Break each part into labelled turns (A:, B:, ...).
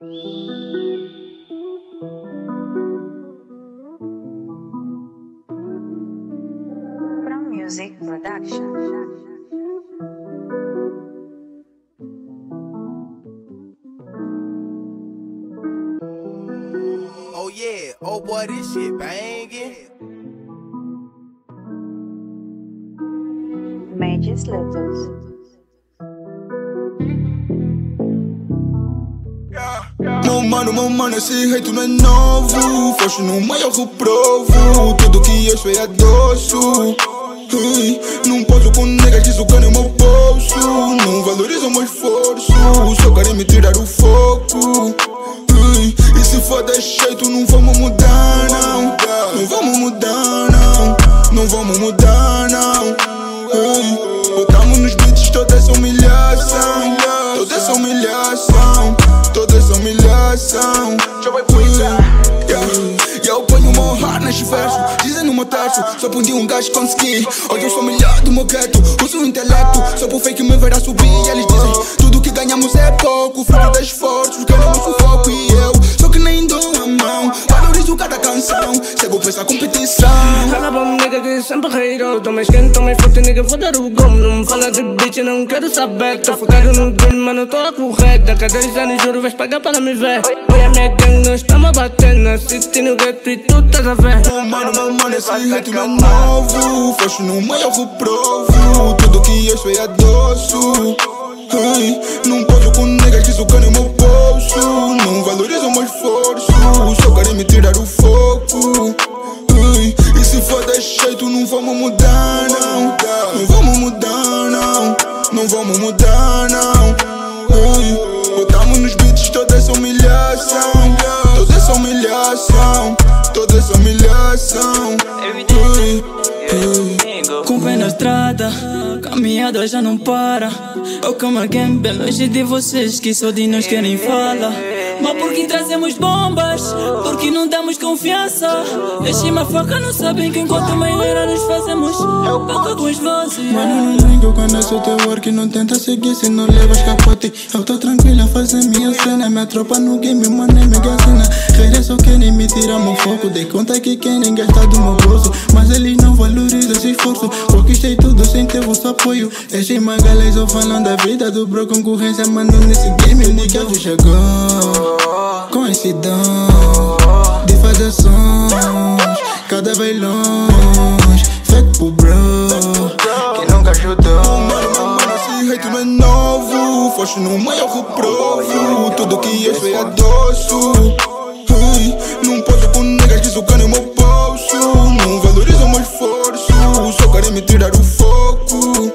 A: From Music Production.
B: Oh yeah, oh boy, this shit bangin'.
A: Magis Letters.
C: Meu mano, esse hate não é novo. Foste no maior reprovo. Tudo que eu sou é doce. Não posso com negas que sucam no meu bolso. Não valorizam meu esforço. Só querem me tirar o foco. E se for desse jeito não vamos mudar não. Não vamos mudar não. Não vamos mudar não. Botamos nos beats toda essa humilhação. Toda essa humilhação. Toda essa humilhação. E eu ponho o meu heart neste verso. Dizem no meu terço, só por um dia um gajo conseguir. Hoje eu sou melhor do meu gueto. Uso o intelecto, só por fake me verá subir. E eles dizem, tudo que ganhamos é pouco. Fruto de esforços, queremos sufoco. E eu, só que nem dou a mão. Valorizo cada canção, cego pra essa competição.
D: Fala pra nigga que sempre reirou. Tô mais quente, tô mais forte, nigga, foda o gomo. Não me fala de bitch, não quero saber. Tô focado no dream, mano, tô a correr. Daqui a 2 anos, juro, vais pagar para me ver. Oi, a minha gang, nós estamos batendo. Assisti no gueto e tu estás a ver.
C: Meu mano, esse hate não é novo. Foste no maior reprovo. Tudo que eu sou é doce. Não posso com negas que sucam no meu bolso. Não valorizam meu esforço. Só querem me tirar o foco. E se for desse jeito não vamos mudar não. Não vamos mudar não. Não vamos mudar não. Botamos nos beats toda essa humilhação. Toda essa humilhação. Toda essa humilhação.
E: Com pé na estrada, caminhada já não para. Eu como alguém bem longe de vocês que só de nós querem falar. Mas porque trazemos bombas, porque não damos confiança. Deixem uma faca, não sabem que enquanto melhor nos fazemos boca com os vozes.
C: Mano, não ligo quando é só teu work. Não tenta seguir se não levas capote. Eu tô tranquila a fazer minha cena. Minha tropa no game, mano, é mega cena. Querem só querem me tirar meu foco. Dei conta que querem gastar do meu bolso, mas eles não valorizam esse esforço. Conquistei tudo sem ter vosso apoio. Esses magalhães só falam da vida do bro. Concorrência, mano, nesse game o nigga chegou com esse dom de fazer sons cada vez longe, feito pro bro que nunca ajudou. Mano, esse hate não é novo. Foste no maior reprovo. Tudo que eu sou é doce. Não posso com negas que sucam no meu bolso. Não valorizam meu esforço. Só querem me tirar o foco.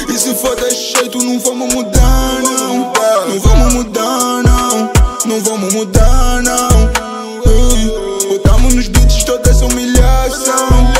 C: E se for desse jeito não vamos mudar não. Não vamos mudar não. Não vamos mudar não. Botamos nos beats toda essa humilhação.